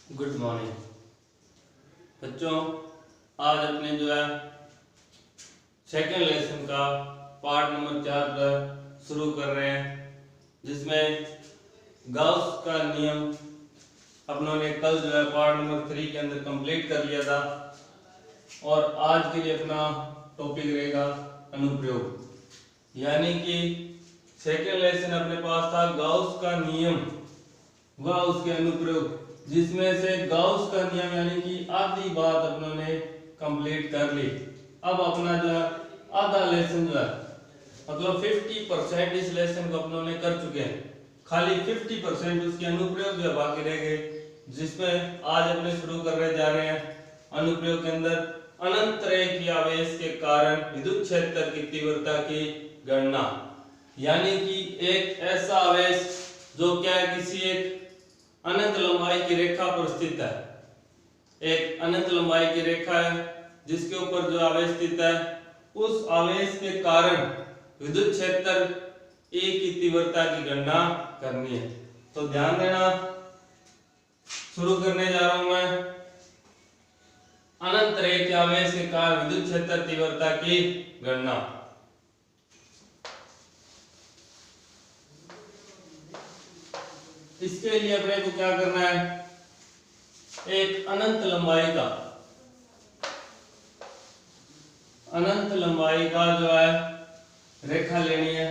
Good morning बच्चों। आज अपने सेकेंड लेसन का पार्ट नंबर 4 पर शुरू कर रहे हैं, जिसमें गाउस का नियम अपनों ने कल पार्ट नंबर 3 के अंदर कंप्लीट कर लिया था। और आज के लिए अपना टॉपिक रहेगा अनुप्रयोग, यानी कि सेकेंड लेसन अपने पास था गाउस का नियम व उसके अनुप्रयोग, जिसमें से गाउस का नियम यानी कि आधी बात अपनों ने कंप्लीट कर ली। अब अपना आधा लेसन मतलब 50% इस लेसन को अपनों ने कर चुके हैं, खाली 50% उसके अनुप्रयोग बाकी रह गए, जिसमें आज अपने शुरू जा रहे हैं। अनुप्रयोग के अंदर अनंत रेखीय आवेश के कारण विद्युत क्षेत्र की तीव्रता की गणना, यानी कि एक ऐसा आवेश जो क्या किसी एक अनंत लंबाई की रेखा पर स्थित है, एक अनंत लंबाई की रेखा है जिसके ऊपर जो आवेश स्थित है, उस आवेश के कारण विद्युत क्षेत्र ए की तीव्रता की गणना करनी है। तो ध्यान देना, शुरू करने जा रहा हूं मैं। अनंत रेखीय आवेश के कारण विद्युत क्षेत्र तीव्रता की गणना। इसके लिए अपने को क्या करना है, एक अनंत लंबाई का रेखा लेनी है।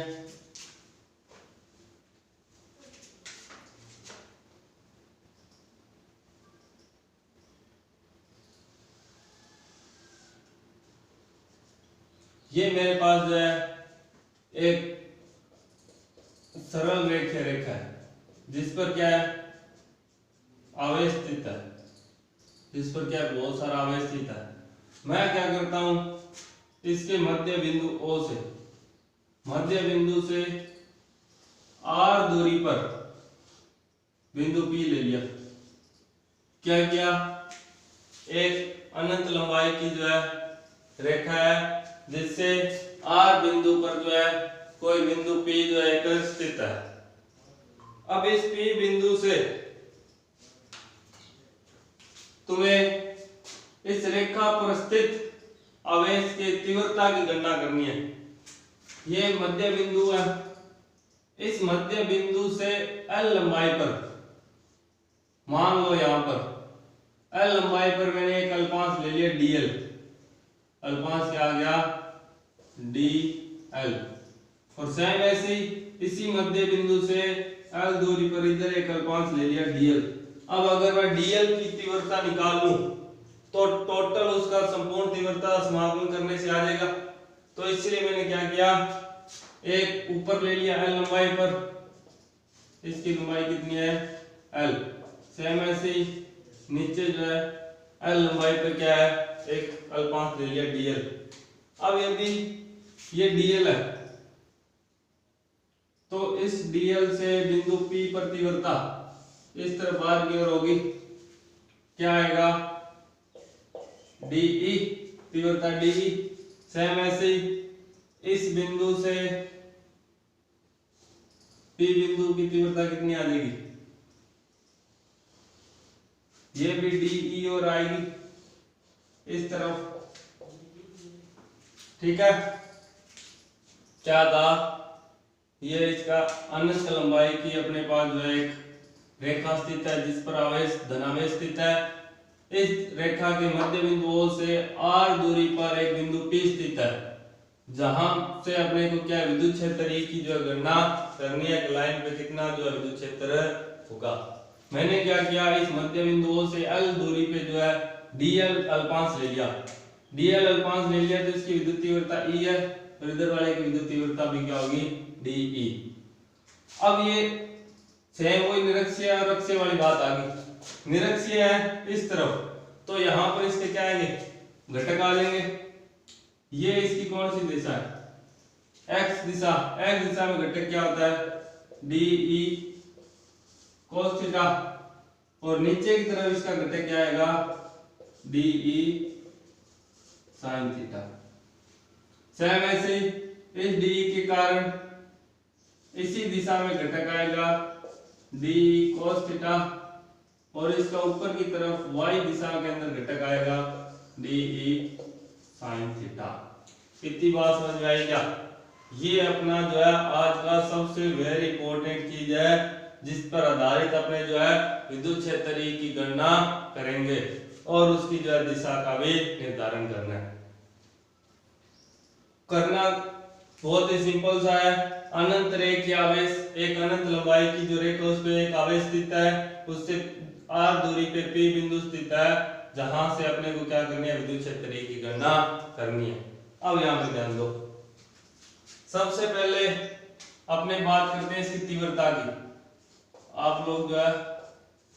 ये मेरे पास एक सरल रेखीय रेखा है, जिस पर क्या है आवेश स्थित है, जिस पर क्या बहुत सारा आवेश स्थित है। मैं क्या करता हूं, इसके मध्य बिंदु O से R दूरी पर बिंदु P ले लिया। क्या किया, एक अनंत लंबाई की रेखा है, जिससे R बिंदु पर कोई बिंदु P एक स्थित है। अब इस P बिंदु से तुम्हें इस रेखा पर स्थित आवेश की तीव्रता की गणना करनी है। ये मध्य बिंदु है, इस मध्य बिंदु से L लंबाई पर, मान लो यहां पर L लंबाई पर मैंने एक अल्पांश ले लिया dl। अल्पांश क्या आ गया dl। और सेम ऐसे ही इसी मध्य बिंदु से L दूरी पर इधर एक अल्पांश ले लिया dl। अब अगर मैं dl की तीव्रता निकाल लूं तो टोटल उसका संपूर्ण तीव्रता समाकलन करने से आ जाएगा। तो इसलिए मैंने क्या किया, एक ऊपर ले लिया L लंबाई पर, इसकी लंबाई कितनी है L। सेम ऐसे ही नीचे L लंबाई पर क्या है, एक अल्पांश ले लिया dl। अब यदि ये dl है तो इस dl से बिंदु P पर तीव्रता इस तरफ बाहर की ओर होगी, क्या आएगा dE, तीव्रता dE। सेम ऐसे ही इस बिंदु से P बिंदु की तीव्रता कितनी आ जाएगी, ये भी dE और आएगी इस तरफ। ठीक है, क्या था, ये इसका अनंत लंबाई की अपने पास एक रेखा स्थित है, जिस पर आवेश धनावेश स्थित है। इस रेखा के मध्य बिंदु O से R दूरी पर एक बिंदु P स्थित है, जहां से अपने को क्या विद्युत क्षेत्र E की गणना करनी है, लाइन पे कितना विद्युत क्षेत्र होगा। मैंने क्या किया, इस मध्य बिंदु O से L दूरी पे dl अल्पांश ले लिया। dl अल्पांश ले लिया तो इसकी विद्युत तीव्रता E है, और इधर वाले की विद्युत तीव्रता भी क्या होगी dE। अब ये सेम वही निरक्षीय और अक्षीय वाली बात आ गई। निरक्षीय है इस तरफ, तो यहां पर इसके क्या आएंगे, घटक आ जाएंगे। ये इसकी कौन सी दिशा है, x दिशा। x दिशा में घटक क्या होता है dE cos थीटा, और नीचे की तरफ इसका घटक क्या आएगा dE sin थीटा। सेम ऐसे इस dE के कारण इसी दिशा में घटक आएगा डी cos थीटा, और इसका ऊपर की तरफ y दिशा के अंदर घटक आएगा डी ई साइन थीटा। इतनी बात समझ में आई क्या? ये अपना जो है आज का सबसे वेरी इंपॉर्टेंट चीज है जिस पर आधारित अपने जो है विद्युत क्षेत्र E की गणना करेंगे और उसकी जो है दिशा का भी निर्धारण करना है। करना बहुत ही सिंपल सा है। अनंत रेखीय आवेश, एक अनंत लंबाई की जो रेखा उस पे एक आवेश स्थित है, उससे r दूरी पे P बिंदु स्थित है जहां से अपने को क्या करनी है, विद्युत क्षेत्र E की गणना करनी है। अब यहाँ पे ध्यान दो, सबसे पहले अपने बात करते हैं इसकी तीव्रता की। आप लोग जो है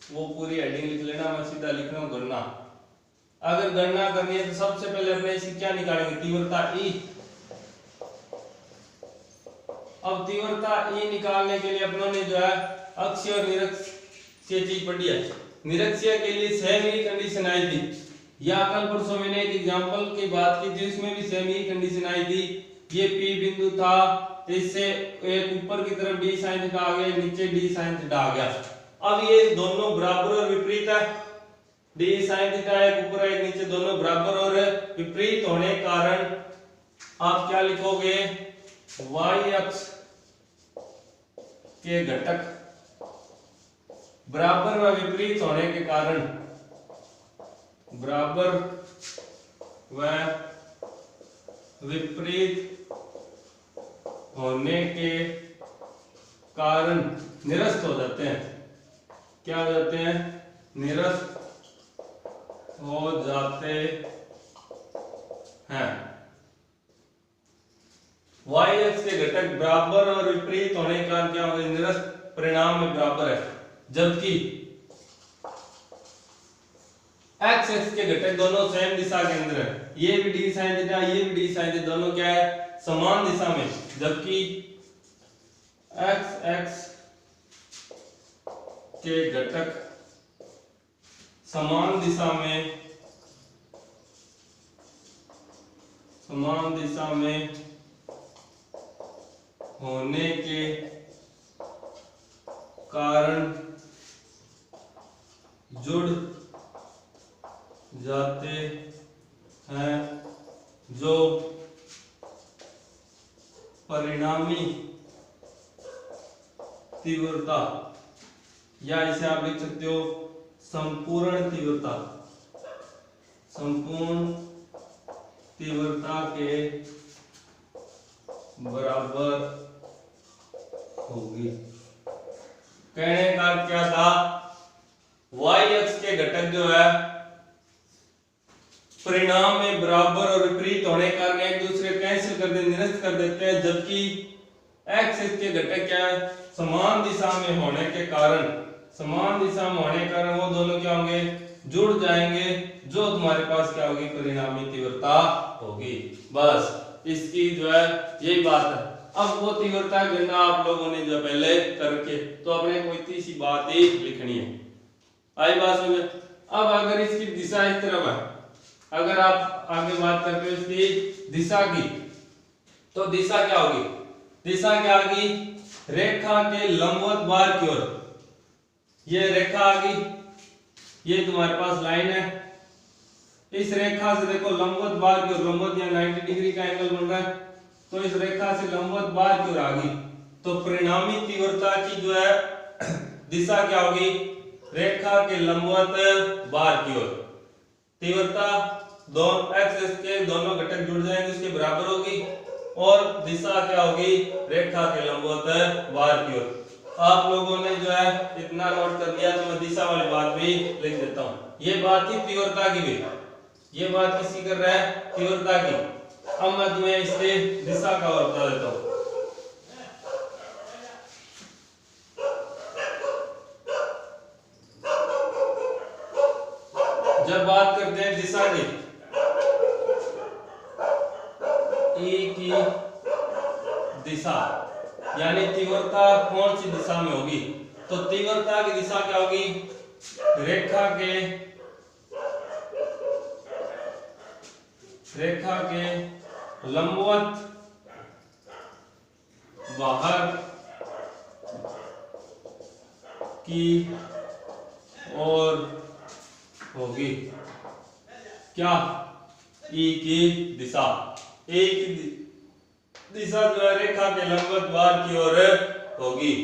वो पूरी हेडिंग लिख लेना, मैं सीधा लिख रहा हूँ गणना। अगर गणना करनी है तो सबसे पहले अपने इसकी क्या निकालेंगे, तीव्रता E। अब तीव्रता E निकालने के लिए अपनों ने जो है अक्षीय और निरक्षीय चीज पढ़ी है। निरक्षीय के लिए सेम ही कंडीशन आई थी, या कल परसों मैंने एक एग्जांपल की बात की थी, उसमें भी सेम ही कंडीशन आई थी। ये P बिंदु था, इससे एक ऊपर की तरफ d sin थीटा आ गया, नीचे d sin थीटा आ गया। अब ये दोनों बराबर और विपरीत है, d sin थीटा एक ऊपर एक नीचे, दोनों बराबर और विपरीत होने के कारण आप क्या लिखोगे, y अक्ष के घटक बराबर व विपरीत होने के कारण, बराबर व विपरीत होने के कारण निरस्त हो जाते हैं। क्या हो जाते हैं, निरस्त हो जाते हैं। y अक्ष के घटक बराबर और विपरीत होने के कारण क्या होगा, निरस्त परिणाम में बराबर है। जबकि x अक्ष के घटक दोनों सेम दिशा के अंदर है, ये भी d sin थीटा, ये भी d sin थीटा, दोनों क्या है, समान दिशा में। जबकि x अक्ष के घटक समान दिशा में होने के कारण जुड़ जाते हैं, जो परिणामी तीव्रता, या इसे आप लिख सकते हो संपूर्ण तीव्रता, संपूर्ण तीव्रता के बराबर होगी। कहने का क्या था, y अक्ष के घटक जो है परिणाम में बराबर और विपरीत होने के कारण एक दूसरे कैंसिल कर देते, निरस्त कर देते हैं। जबकि x अक्ष के घटक क्या है, समान दिशा में होने के कारण, समान दिशा में होने के कारण वो दोनों क्या होंगे, जुड़ जाएंगे, जो तुम्हारे पास क्या होगी, परिणामी तीव्रता होगी। बस इसकी जो है यही बात है। अब वो तीव्रता गणना आप लोगों ने जो पहले करके, तो अपने को इतनी सी बात ही लिखनी है। आई बात समझ? अब अगर इसकी दिशा इस तरफ है, अगर आप आगे बात करते हो इसकी दिशा की, तो दिशा क्या होगी, दिशा क्या होगी, रेखा के लंबवत बाहर की ओर। ये रेखा आ गई, ये तुम्हारे पास लाइन है, इस रेखा से देखो लंबवत बाहर की ओर, लंबवत या 90 डिग्री का एंगल बन रहा है, तो इस रेखा से लंबवत बाहर की ओर आ गई, तो परिणामी तीव्रता की जो है दिशा क्या होगी, रेखा के लंबवत बाहर की ओर। तीव्रता दोनों एक्स के दोनों घटक जुड़ जाएंगे, उसके बराबर होगी, और दिशा क्या होगी, रेखा के लंबवत बाहर की ओर। आप लोगों ने जो है इतना नोट कर लिया, तो मैं दिशा वाली बात भी लिख देता हूं। ये बात थी तीव्रता की भी, ये बात किसकी कर रहा है, तीव्रता की। अब मैं तुम्हें इससे दिशा का और बता देता हूं। जब बात करते हैं दिशा की, E की दिशा यानी तीव्रता कौन सी दिशा में होगी, तो तीव्रता की दिशा क्या होगी, रेखा के लंबवत बाहर की और होगी क्या, ई की दिशा। ए की दिशा जो है रेखा के लंबवत बार की ओर होगी।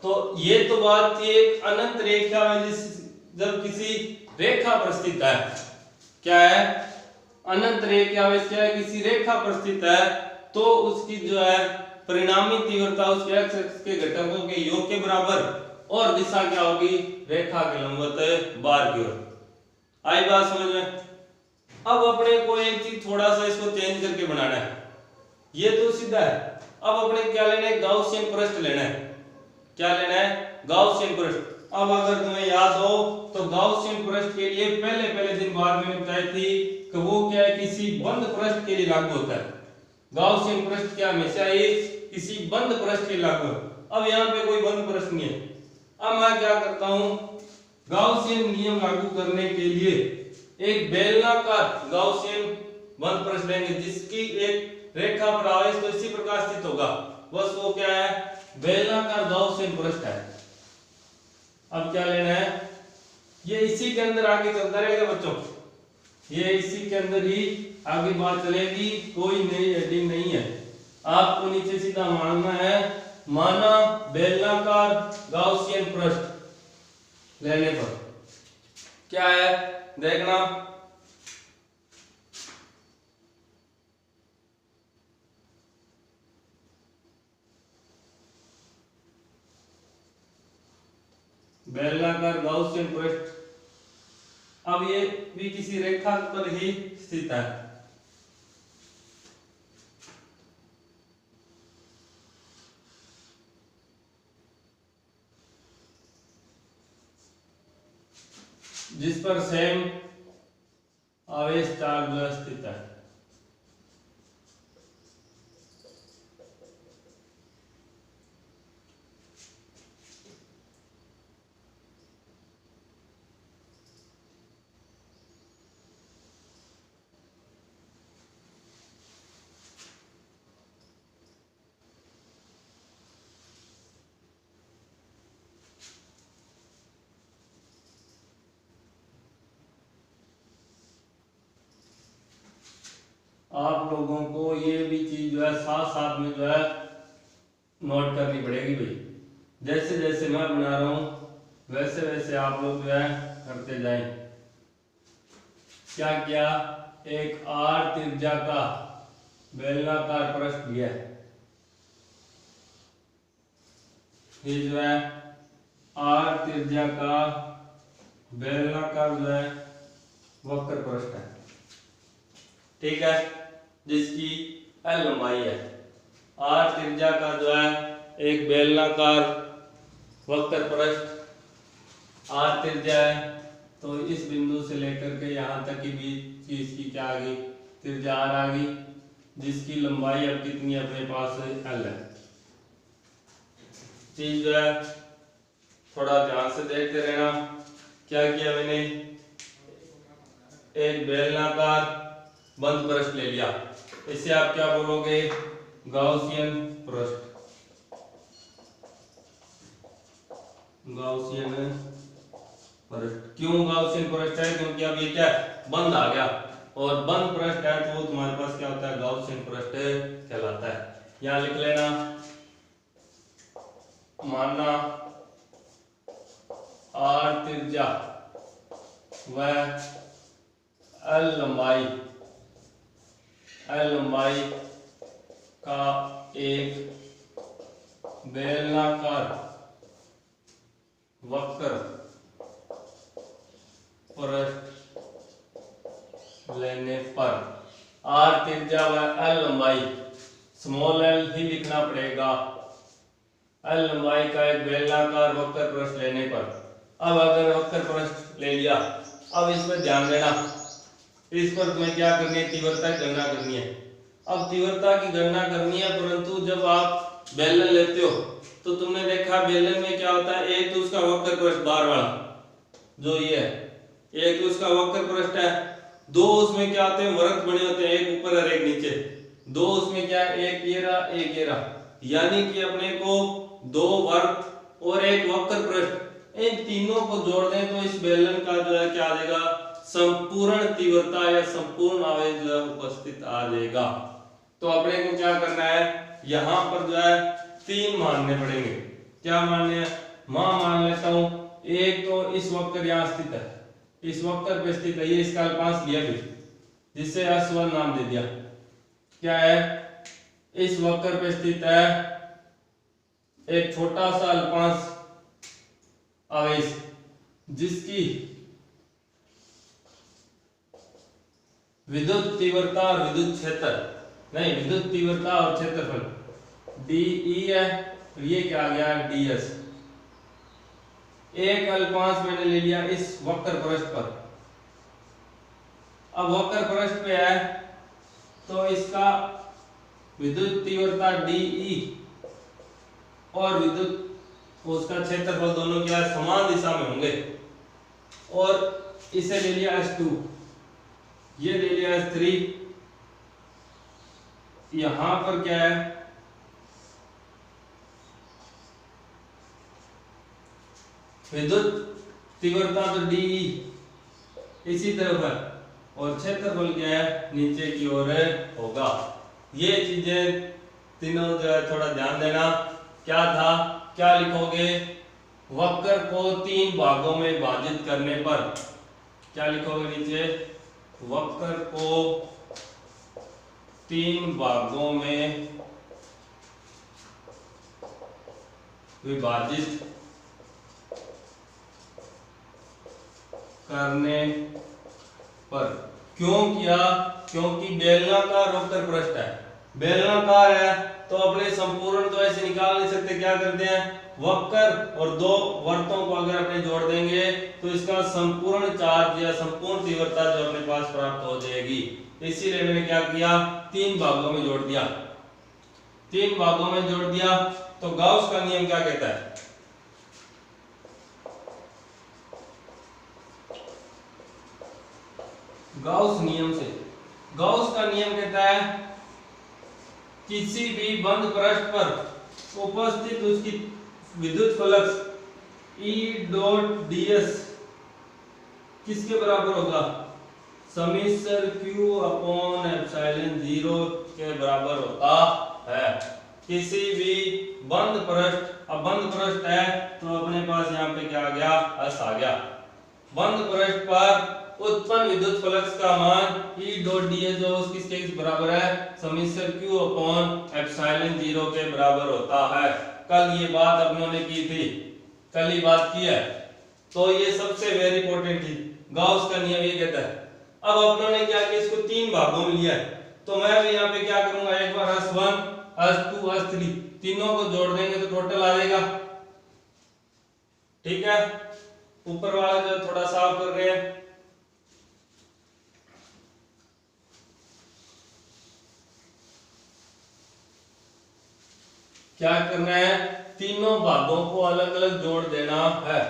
तो ये तो बात थी एक अनंत रेखा में जब किसी रेखा पर स्थित है, क्या है, अनंत रेखा में क्या है, किसी रेखा पर स्थित है, तो उसकी जो है परिणामी तीव्रता उसके एक्स एक्सिस के घटकों के योग के बराबर और दिशा क्या होगी, रेखा के लंबवत बार की ओर। आई बात समझ में। अब अपने को एक चीज थोड़ा सा इसको चेंज करके बनाना है, ये तो सीधा है। अब अपने क्या लेना है, गाउसियन पृष्ठ लेना है। क्या लेना है, गाउसियन पृष्ठ। अब अगर तुम्हें याद हो तो गाउसियन पृष्ठ के लिए पहले दिन बाद मैंने बताई थी कि वो क्या है, किसी बंद पृष्ठ के लिए लागू होता है। गाउसियन पृष्ठ क्या हमेशा ही किसी बंद पृष्ठ के लिए लागू है। अब यहाँ पे कोई बंद पृष्ठ नहीं है। अब मैं क्या करता हूं, गाउसियन नियम लागू करने के लिए एक बेलनाकार गाउसियन बंद पृष्ठ लेंगे जिसकी एक रेखा पर आवेश तो इसी प्रकार स्थित होगा, बस वो क्या है, बेलनाकार गाउसियन पृष्ठ है। अब क्या लेना है, ये इसी के अंदर आगे चलता रहेगा बच्चों, ये इसी के अंदर ही आगे बात चलेगी, कोई नई हेडिंग नहीं है। आपको नीचे सीधा मानना है, माना बेलनाकार गाउसियन पृष्ठ लेने पर क्या है, देखना बेलनाकार गाउसियन पृष्ठ। अब ये भी किसी रेखा पर ही स्थित है, जिस पर सेम आवेश चार्ज स्थित है। आप लोगों को ये भी चीज जो है साथ साथ में जो है नोट करनी पड़ेगी भाई। जैसे जैसे मैं बना रहा हूं वैसे वैसे आप लोग जो है करते जाएं। क्या किया, एक आर त्रिज्या का बेलनाकार पृष्ठ लिया, ये जो है आर त्रिज्या का बेलनाकार जो है वक्र पृष्ठ है, ठीक है, जिसकी एल लंबाई है। आर त्रिज्या का जो है एक बेलनाकार वक्र पृष्ठ आर त्रिज्या है, तो इस बिंदु से लेकर के यहाँ तक की बीच की इसकी क्या आ गई, त्रिज्या आर आ गई, जिसकी लंबाई अब कितनी है अपने पास, एल है। चीज जो है थोड़ा ध्यान से देखते रहना। क्या किया मैंने, एक बेलनाकार बंद पृष्ठ ले लिया, इसे आप क्या बोलोगे, गाउसियन पृष्ठ। गाउसियन पृष्ठ क्यों गाउसियन पृष्ठ है, क्योंकि अब ये क्या बंद आ गया, और बंद पृष्ठ है तो तुम्हारे पास क्या होता है, गाउसियन पृष्ठ कहलाता है। यहां लिख लेना, माना आर त्रिज्या व एल लंबाई का एक बेलनाकार वक्र पृष्ठ लेने पर आर त्रिज्या व एल लंबाई, स्मॉल एल ही लिखना पड़ेगा, एल लंबाई का एक बेलनाकार वक्र पृष्ठ लेने पर। अब अगर वक्र पृष्ठ ले लिया, अब इस पर ध्यान देना, इस पर तुम्हें क्या करनी है, तीव्रता की गणना करनी है। अब तीव्रता की गणना करनी है, परंतु जब आप बेलन लेते हो तो तुमने देखा बेलन में क्या होता है, एक तो उसका वक्र पृष्ठ बार वाला जो ये है, एक तो उसका वक्र पृष्ठ है, दो उसमें क्या होते हैं, वृत्त बने होते हैं, एक ऊपर और एक नीचे, दो उसमें क्या है, एक ये रहा एक ये रहा, यानी कि अपने को दो वृत्त और एक वक्र पृष्ठ, इन तीनों को जोड़ दें तो इस बेलन का जो है क्या आ जाएगा, संपूर्ण तीव्रता या संपूर्ण आवेश जो है उपस्थित आ जाएगा। तो अपने को क्या करना है, यहां पर जो है 3 मानने पड़ेंगे। क्या मानने हैं, मान लेता हूं एक तो इस वक्र यहां स्थित है, इस वक्र पे स्थित है, ये इसका अल्पांश लिया भी जिससे S1 नाम दे दिया। क्या है, इस वक्र पे स्थित है एक छोटा सा अल्पांश आवेश जिसकी विद्युत तीव्रता और विद्युत क्षेत्र नहीं, विद्युत तीव्रता और क्षेत्रफल DE है, और ये क्या आ गया DS। एक अल्पांश मैंने ले लिया इस वक्र पृष्ठ पर। अब वक्र पृष्ठ पे है तो इसका विद्युत तीव्रता DE और विद्युत उसका क्षेत्रफल दोनों क्या है, समान दिशा में होंगे। और इसे ले लिया S2, ये ले लिया S3। यहां पर क्या है, विद्युत तीव्रता तो DE इसी तरफ है और क्षेत्रफल क्या है, नीचे की ओर होगा। ये चीजें तीनों जो है थोड़ा ध्यान देना। क्या था, क्या लिखोगे, वक्र को 3 भागों में विभाजित करने पर क्या लिखोगे नीचे, वक्र को 3 भागों में विभाजित करने पर। क्यों किया, क्योंकि बेलनाकार वक्र पृष्ठ है, बेलनाकार है तो अपने संपूर्ण तो ऐसे निकाल नहीं सकते। क्या करते हैं, वक्र और 2 वर्तों को अगर अपने जोड़ देंगे तो इसका संपूर्ण चार्ज या संपूर्ण तीव्रता जो अपने पास प्राप्त हो जाएगी। इसीलिए मैंने क्या किया, 3 भागों में जोड़ दिया। 3 भागों में जोड़ दिया तो गाउस का नियम क्या कहता है, गाउस नियम से, गाउस का नियम कहता है किसी भी बंद पृष्ठ पर उपस्थित उसकी विद्युत फ्लक्स E डॉट ds किसके बराबर होगा, समीसर Q अपॉन एप्सिलॉन 0 के बराबर होता है। किसी भी बंद पृष्ठ, अब बंद पृष्ठ है तो अपने पास यहाँ पे क्या आ गया, S आ गया। बंद पृष्ठ पर उत्पन्न विद्युत फ्लक्स का मान E डॉट ds जो किसके बराबर है, समीकरण Q अपॉन एप्सिलॉन 0 के बराबर होता है। कल ये बात अपनों ने की थी, कल ही बात की है, तो ये सबसे वेरी इंपॉर्टेंट थी। गाउस का नियम ये कहता है। अब अपनों ने क्या किया, इसको 3 भागों में लिया है तो मैं भी यहाँ पे क्या करूंगा, एक बार S1 S2 S3 तीनों को जोड़ देंगे तो टोटल आ जाएगा। ठीक है, ऊपर वाला जो थोड़ा साफ कर रहे हैं, क्या करना है, तीनों भागों को अलग अलग जोड़ देना है।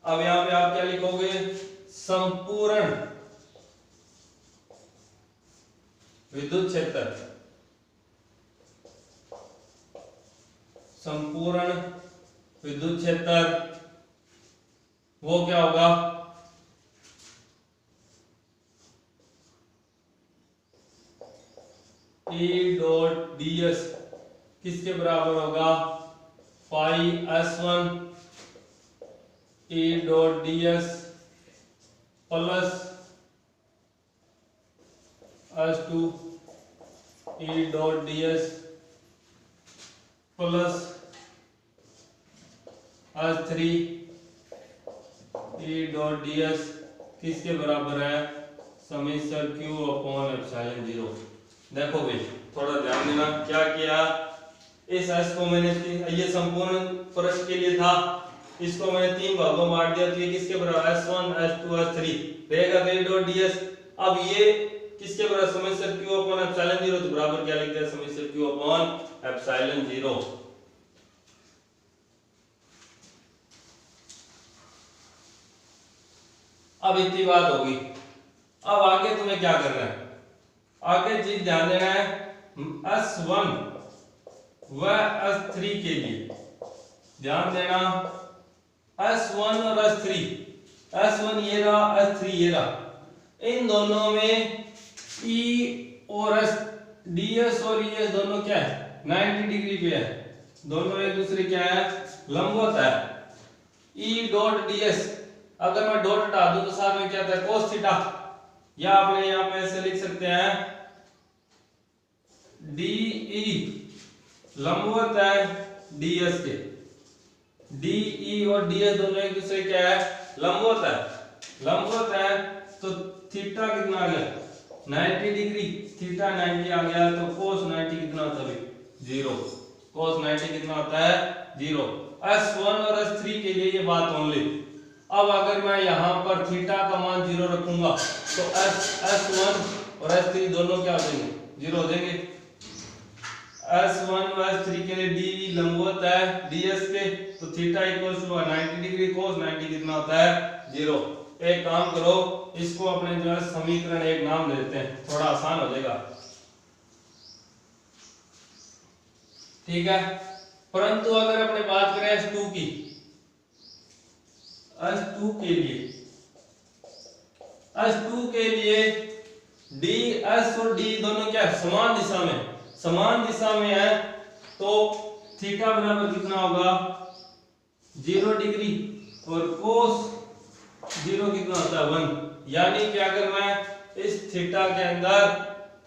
अब यहां पे आप क्या लिखोगे, संपूर्ण विद्युत क्षेत्र, संपूर्ण विद्युत क्षेत्र वो क्या होगा, E डॉट ds किसके बराबर होगा, पाई S1 E dot ds plus S2 E dot ds plus S3 E dot ds किसके बराबर है, समीकरण Q अपॉन एप्सिलॉन 0। देखो भाई थोड़ा ध्यान देना, क्या किया, इस S को मैंने, ये संपूर्ण पृष्ठ के लिए था, इसको मैंने 3 भागों में बांट दिया तो ये किसके बराबर, S1 S2 S3 रहेगा E डॉट ds। अब ये किसके बराबर, समीकरण Q अपॉन एप्सिलॉन 0, तो बराबर क्या लिखते हैं, समीकरण Q अपॉन एप्सिलॉन 0। अब इतनी बात होगी। अब आगे तुम्हें क्या करना है, आगे चीज ध्यान देना है, S1 व S3 के लिए ध्यान देना S1 और S3, S1 ये रहा, S3 ये रहा, इन दोनों में E और S, DS और ES दोनों क्या है 90 डिग्री पे है, दोनों एक दूसरे क्या है लंबवत है। E डॉट DS अगर मैं डॉट हटा दूं तो साथ में क्या था cos थीटा, या आपने यहां पे ऐसे लिख सकते हैं DE लंबवत है DS के, DE और DS दोनों एक दूसरे क्या है लंबवत है, लंबवत है तो थीटा कितना आ गया 90 डिग्री, थीटा 90 आ गया तो cos 90 कितना होता है 0, cos 90 कितना होता है 0। S1 और S3 के लिए ये बात ओनली। अब अगर मैं यहाँ पर थीटा का मान 0 रखूंगा तो S1 और S3 दोनों क्या हो जाएंगे 0 हो जाएंगे। S1 और S3 के लिए D लंबवत है DS के, तो theta equals to 90 degree, cos 90 कितना होता है 0। एक काम करो, इसको अपने जो है समीकरण एक नाम देते हैं, थोड़ा आसान हो जाएगा, ठीक है। परंतु अगर अपने बात करें S2 की, S2 के लिए DS और D दोनों क्या है समान दिशा में, समान दिशा में है तो थीटा बराबर कितना होगा 0 डिग्री और cos 0 कितना होता है 1, यानी कि अगर मैं इस थीटा के अंदर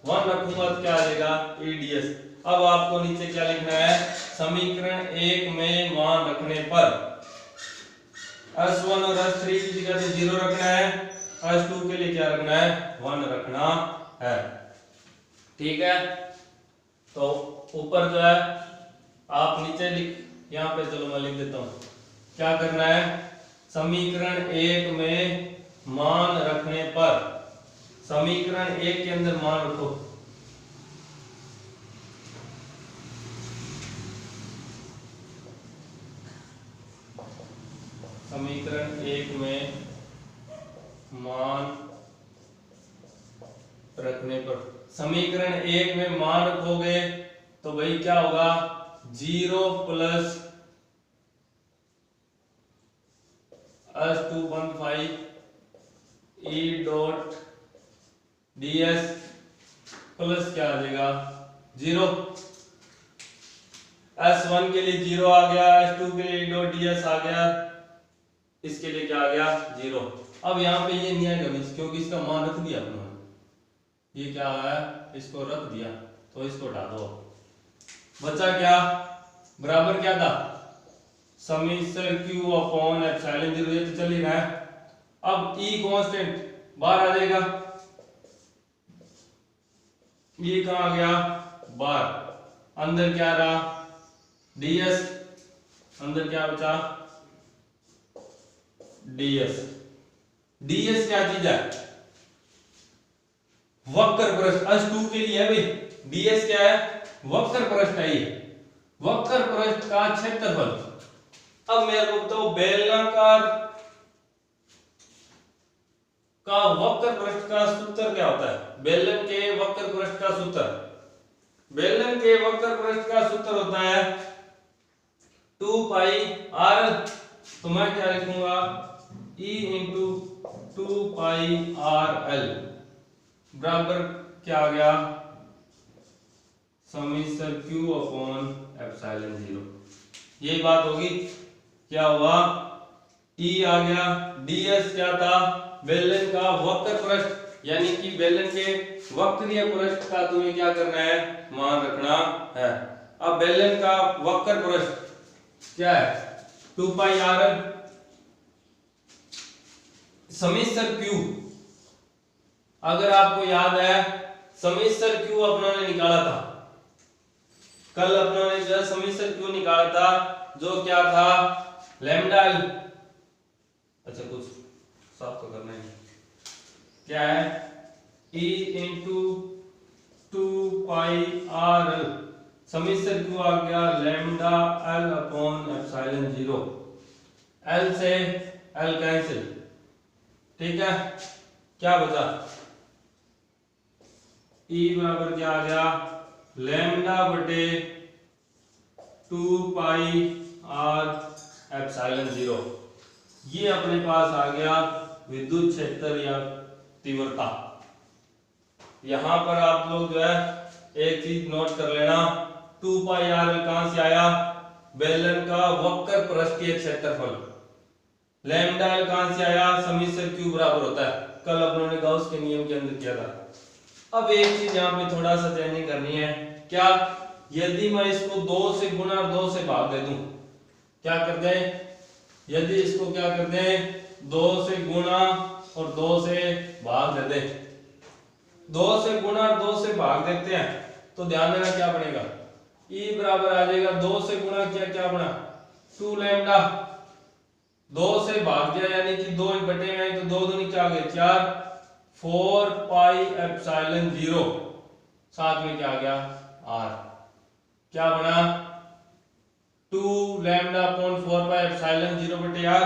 1 रखूंगा तो क्या आ जाएगा EDS। अब आपको नीचे क्या लिखना है, समीकरण 1 में मान रखने पर S1 और S3 की जगह पे 0 रखना है, S2 के लिए क्या रखना है 1 रखना है, ठीक है। तो ऊपर जो है आप नीचे लिख, यहाँ पे चलो मैं लिख देता हूं क्या करना है, समीकरण 1 में मान रखने पर, समीकरण 1 के अंदर मान रखो, समीकरण 1 में मान रखने पर, समीकरण 1 में मान रखोगे तो भाई क्या होगा 0 plus S215 E dot DS plus क्या आ जाएगा 0, S1 के लिए 0 आ गया, S2 के लिए E डॉट DS आ गया, इसके लिए क्या आ गया 0। अब यहाँ पे ये नहीं आएगा क्योंकि इसका मान रख दिया अपने, ये क्या है इसको रख दिया तो इसको हटा दो, बचा क्या बराबर क्या था समीकरण Q अपॉन एप्सिलॉन 0, ये तो चल ही रहा है। अब E कांस्टेंट बाहर आ जाएगा, ये कहाँ आ गया बाहर, अंदर क्या रहा DS, अंदर क्या बचा DS क्या चीज है वक्र पृष्ठ, S2 के लिए है भाई DS क्या है वक्र पृष्ठ है, ये वक्र पृष्ठ का क्षेत्रफल। अब मेरे को बताओ बेलनाकार का वक्र पृष्ठ का सूत्र क्या होता है, बेलन के वक्र पृष्ठ का सूत्र, बेलन के वक्र पृष्ठ का सूत्र होता है 2 पाई r, तो मैं क्या लिखूंगा E इंटू 2 पाई RL बराबर क्या आ गया समीकरण Q अपॉन एप्सिलॉन 0। यही बात होगी, क्या हुआ E आ गया, DS क्या था बेलन का वक्र पृष्ठ, यानी कि बेलन के वक्रीय पृष्ठ का तुम्हें क्या करना है मान रखना है। अब बेलन का वक्र पृष्ठ क्या है 2 पाई RL, समीकरण Q अगर आपको याद है समीकरण Q अपनों ने निकाला था कल, अपनों ने जो समीकरण Q निकाला था जो क्या था लैम्डा l, अच्छा कुछ साफ तो करना है, क्या है E इंटू 2 पाई RL, समीकरण Q आ गया lambda l upon epsilon 0, l से l कैंसिल, ठीक है क्या बचा E बराबर क्या आ गया लैम्डा बटे 2 पाई आर एप्सिलॉन 0। ये अपने पास आ गया विद्युत क्षेत्र या तीव्रता। यहां पर आप लोग जो है एक चीज नोट कर लेना, 2 पाई आर कहां से आया, बेलन का वक्र पृष्ठीय क्षेत्रफल। लैम्डा कहां से आया, समीकरण क्यू बराबर होता है, कल अपनों ने गाउस के नियम के अंदर किया था। अब एक चीज यहां पे थोड़ा सा चेंजिंग करनी है, क्या, यदि मैं इसको 2 से गुना और 2 से भाग दे दूं, क्या कर दें, यदि इसको क्या कर दें 2 से गुना और 2 से भाग दे दें, 2 से गुना और 2 से भाग देते हैं तो ध्यान देना क्या बनेगा, E बराबर आ जाएगा 2 से गुना किया क्या बना 2 लैम्डा, 2 से भाग दिया यानी कि 2 बटे में तो 2 दूनी क्या आ गए 4, 4 पाई एप्सिलॉन 0, साथ में क्या आ गया R, क्या बना 2 लैम्डा अपॉन 4 पाई एप्सिलॉन 0 बटे R।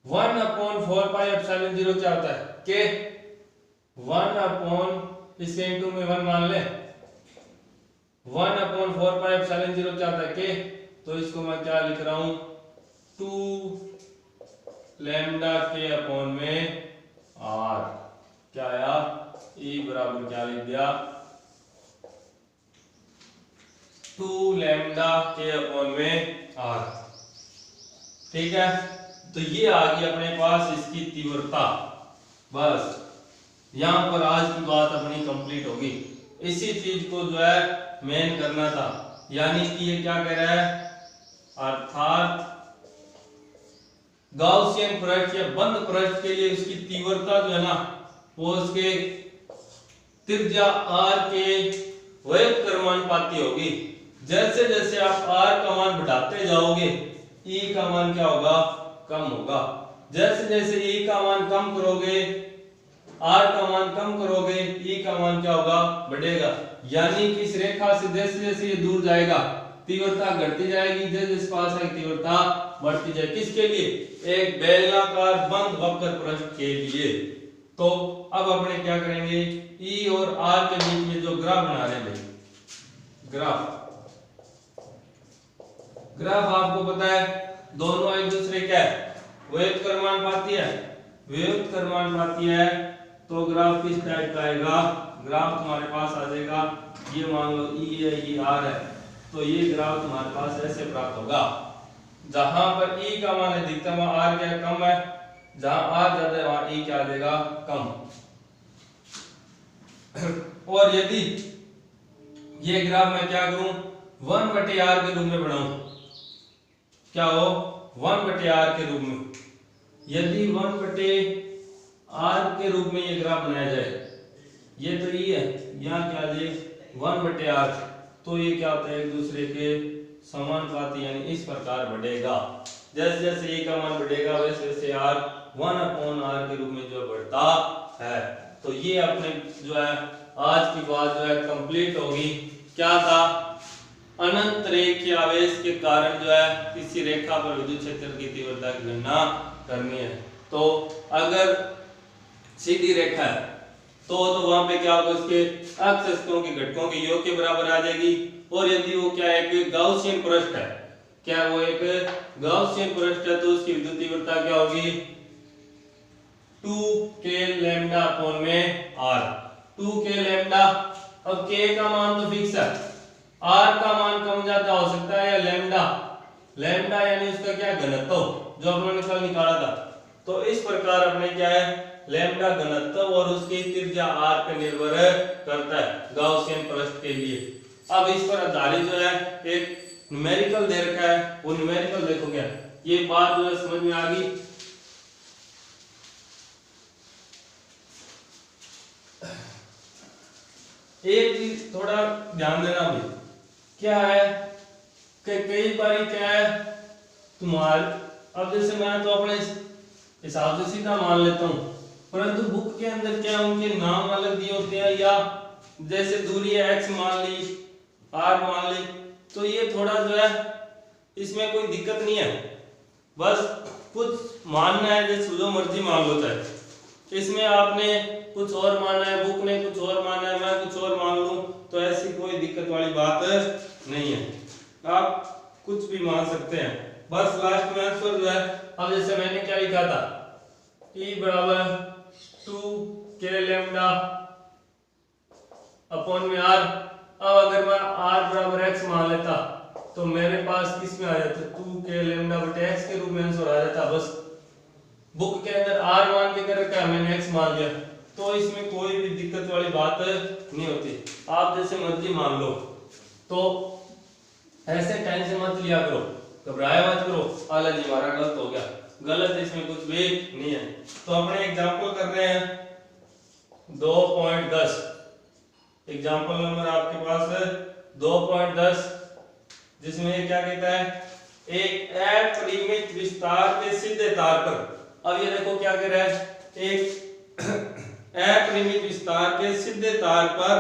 1 अपॉन 4 पाई एप्सिलॉन 0 क्या होता है K, 1 अपॉन इसके इनटू में 1 मान ले, 1 अपॉन 4 पाई एप्सिलॉन 0 क्या होता है K, तो इसको मैं क्या लिख रहा हूं 2 लैम्डा K अपॉन में R, क्या आया E बराबर क्या लिख दिया 2 लैम्डा K अपॉन में R। ठीक है, तो ये आ गई अपने पास इसकी तीव्रता। बस यहां पर आज की बात अपनी कंप्लीट होगी। इसी चीज को जो है मेन करना था, यानी कि ये क्या कह रहा है, अर्थात गाउसियन पृष्ठ या बंद पृष्ठ के लिए उसकी तीव्रता जो है ना वो उसके त्रिज्या r के व्युत्क्रमानुपाती होगी। जैसे जैसे आप r का मान बढ़ाते जाओगे E का मान क्या होगा, कम होगा। जैसे जैसे E का मान कम करोगे, R का मान कम करोगे, E का मान क्या होगा, बढ़ेगा। यानी कि इस रेखा से जैसे जैसे ये दूर जाएगा तीव्रता घटती जाएगी, जैसे इस पास है तीव्रता बढ़ती जाएगी। किसके लिए, एक बेलनाकार बंद वक्र पृष्ठ के लिए। तो अब अपने क्या करेंगे, E और R के बीच में जो ग्राफ बना रहे हैं, ग्राफ आपको पता है दोनों एक दूसरे क्या है, व्युत्क्रमानुपाती है, व्युत्क्रमानुपाती है। तो ग्राफ किस टाइप का आएगा, ग्राफ तुम्हारे पास आ जाएगा, ये मान लो E है, ये R है, तो ये ग्राफ तुम्हारे पास ऐसे प्राप्त होगा। जहां पर E का मान अधिकतम है, R क्या कम है, जहां R ज्यादा है वहां E क्या आ जाएगा, कम। और यदि ये ग्राफ मैं क्या करूं 1/r के रूप में बनाऊं, क्या हो 1/r के रूप में, यदि 1/r के रूप में ये ग्राफ बनाया जाए, ये तो E है, यहाँ क्या आ जाए 1/r, तो ये क्या होता है एक दूसरे के समानुपाती, यानी इस प्रकार बढ़ेगा। जैसे जैसे E का मान बढ़ेगा वैसे वैसे R 1/r के रूप में जो बढ़ता है। तो ये अपने जो है आज की बात जो है कंप्लीट होगी। क्या था, अनंत रेखीय आवेश के कारण जो है किसी रेखा पर विद्युत क्षेत्र की तीव्रता की गणना करनी है। तो अगर सीधी रेखा है तो वहां पे क्या होगा, उसके अक्षों के घटकों के योग के बराबर आ जाएगी। और यदि वो क्या है कि गाउसियन पृष्ठ है, क्या वो एक गाउसियन पृष्ठ है, तो उसकी विद्युत तीव्रता क्या होगी 2k लैम्डा अपॉन में R, 2k लैम्डा। अब k का मान तो फिक्स है, R का मान कम ज्यादा हो सकता है, या लैम्डा यानी उसका क्या घनत्व जो हमने कल निकाला था। तो इस प्रकार अपने क्या है लैम्डा घनत्व और उसकी त्रिज्या R पे निर्भर करता है गाउसियन पृष्ठ के लिए। अब इस पर आधारित जो है एक न्यूमेरिकल दे रखा है, वो न्यूमेरिकल देखो क्या, ये बात जो है समझ में आ गई। एक चीज थोड़ा ध्यान देना भी, क्या है कि कई बार क्या है तुम्हारे, अब जैसे मैं तो अपने हिसाब से सीधा मान लेता हूं, परंतु बुक के अंदर क्या उनके नाम अलग दिए होते हैं, या जैसे दूरी है x मान ली, r मान ली, तो ये थोड़ा जो है इसमें कोई दिक्कत नहीं है, बस कुछ मानना है जैसे जो मर्जी मान लो चाहे, इसमें आपने कुछ और माना है, बुक ने कुछ और माना है, मैं कुछ और मान लूं, तो ऐसी कोई दिक्कत वाली बात नहीं है। आप कुछ भी मान सकते हैं, बस लास्ट में आंसर जो है। अब जैसे मैंने क्या लिखा था, E बराबर 2k लैम्डा अपॉन में r। अब अगर मैं r बराबर x मान लेता तो मेरे पास किस में आ जाता, 2k लैम्डा बटे x के रूप में आंसर आ जाता। बस बुक के अंदर r मान के कर रखा है, मैंने x मान लिया, तो इसमें कोई भी दिक्कत वाली बात नहीं होती। आप जैसे मर्जी मान लो, तो ऐसे टेंशन मत लिया करो, घबराया मत करो, आला जी हमारा गलत हो गया, गलत इसमें कुछ भी नहीं है। तो अपने एग्जांपल कर रहे हैं 2.10। एग्जांपल नंबर आपके पास है 2.10, जिसमें क्या कहता है, एक अपरिमित विस्तार के सीधे तार पर। अब ये देखो क्या कह रहा है, एक अपरिमित विस्तार के सीधे तार पर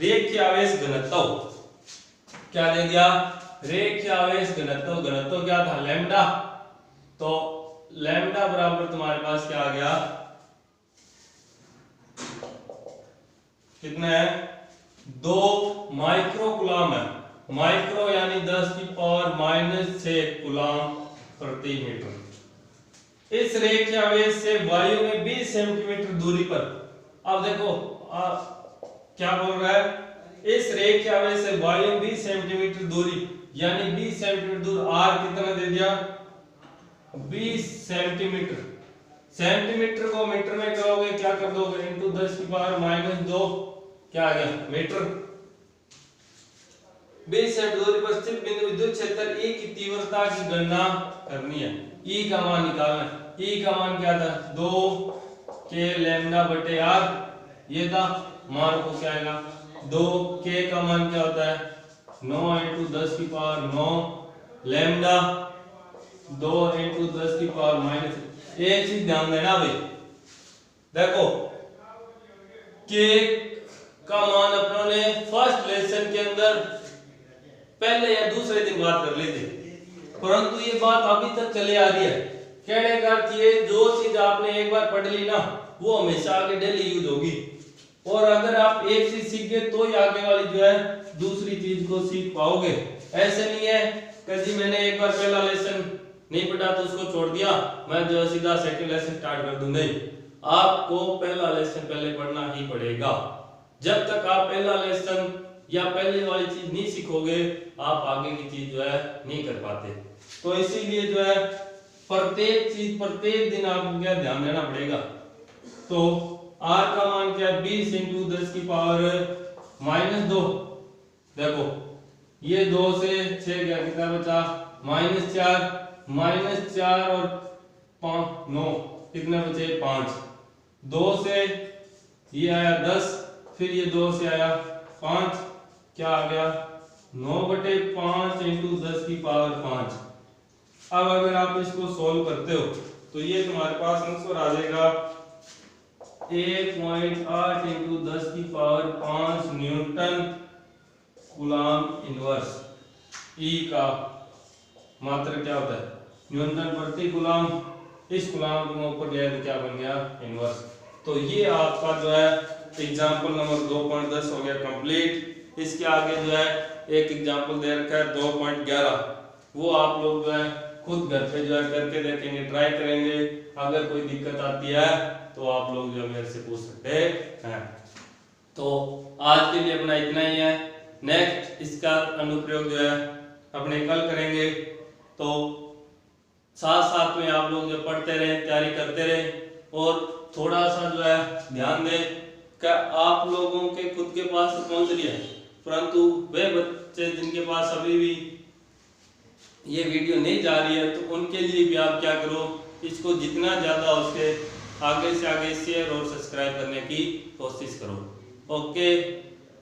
रेखीय आवेश घनत्व, क्या दे दिया, रेखीय आवेश घनत्व। घनत्व क्या था, लैम्डा। तो लैम्डा बराबर तुम्हारे पास क्या आ गया, कितना है, 2 माइक्रो कूलम है। माइक्रो यानी 10 की पावर -6 कूलम प्रति मीटर। इस रेखीय आवेश से वायु में 20 सेंटीमीटर दूरी पर, अब देखो क्या बोल रहा है, इस रेखीय आवेश से वायु में 20 सेंटीमीटर दूरी यानी 20 सेंटीमीटर दूर, r कितना दे दिया, 20 सेंटीमीटर। सेंटीमीटर को मीटर में करोगे क्या कर दोगे, इंटू 10 की पावर -2, क्या आ गया, मीटर। 20 सेंटीमीटर दूरी पर स्थित बिंदु विद्युत क्षेत्र E की तीव्रता की गणना करनी है, E का मान निकालना है। E का मान क्या था, 2k लैम्डा बटे r, ये था मान को क्या आएगा, 2k का मान क्या होता है, 9 इंटू 10 की पावर 9 लैम्डा, 2 इंटू 10 की पावर -। एक चीज ध्यान देना भाई, देखो k का मान अपनों ने फर्स्ट लेसन के अंदर पहले या दूसरे दिन बात कर ली थी, परंतु ये बात अभी तक चली आ रही है। कहने का अर्थ ये, जो चीज आपने एक बार पढ़ ली ना, वो हमेशा आगे डेली यूज होगी, और अगर आप एक चीज सीख गए तो ही आगे वाली जो है दूसरी चीज को सीख पाओगे। ऐसे नहीं है कि जी मैंने एक बार पहला लेसन नहीं पढ़ा तो उसको छोड़ दिया, मैं जो सीधा सेकंड लेसन स्टार्ट कर दूं, नहीं, आपको पहला लेसन पहले पढ़ना ही पड़ेगा। जब तक आप पहला लेसन या पहले वाली चीज नहीं सीखोगे, आप आगे की चीज जो है नहीं कर पाते। तो इसीलिए जो है प्रत्येक चीज प्रत्येक दिन आपको क्या ध्यान देना पड़ेगा। तो r का मान क्या है, 20 इंटू 10 की पावर -2। देखो ये 2 से 6 गया, कितना बचा, -4 और 5 9, कितने बचे, 5। 2 से ये आया 10, फिर ये 2 से आया 5, क्या आ गया, 9/5 इंटू 10 की पावर 5। अब अगर आप इसको सोल्व करते हो तो ये तुम्हारे पास आंसर आ जाएगा 1.8 इंटू 10 की power 5 Newton coulomb inverse. E का मात्रा क्या होता है, न्यूटन प्रति कूलम। इस कूलम को ऊपर ले तो क्या बन गया, इनवर्स। तो ये आपका जो है एग्जांपल नंबर 2.10 हो गया कंप्लीट। इसके आगे जो है एक एग्जांपल दे रखा है 2.11, वो आप लोग जो है खुद घर पे जो है करके देखेंगे, ट्राई करेंगे। अगर कोई दिक्कत आती है तो आप लोग जो मेरे से पूछ सकते हैं। तो आज के लिए अपना इतना ही है। नेक्स्ट इसका अनुप्रयोग जो है अपने कल करेंगे। तो साथ साथ में आप लोग जो पढ़ते रहे, तैयारी करते रहे, और थोड़ा सा जो है ध्यान दें कि आप लोगों के खुद के पास तो पहुंच रही है, परंतु वे बच्चे जिनके पास अभी भी ये वीडियो नहीं जा रही है, तो उनके लिए भी आप क्या करो, इसको जितना ज़्यादा हो सके आगे से आगे शेयर और सब्सक्राइब करने की कोशिश करो। ओके,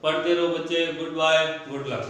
पढ़ते रहो बच्चे। Good bye, good luck.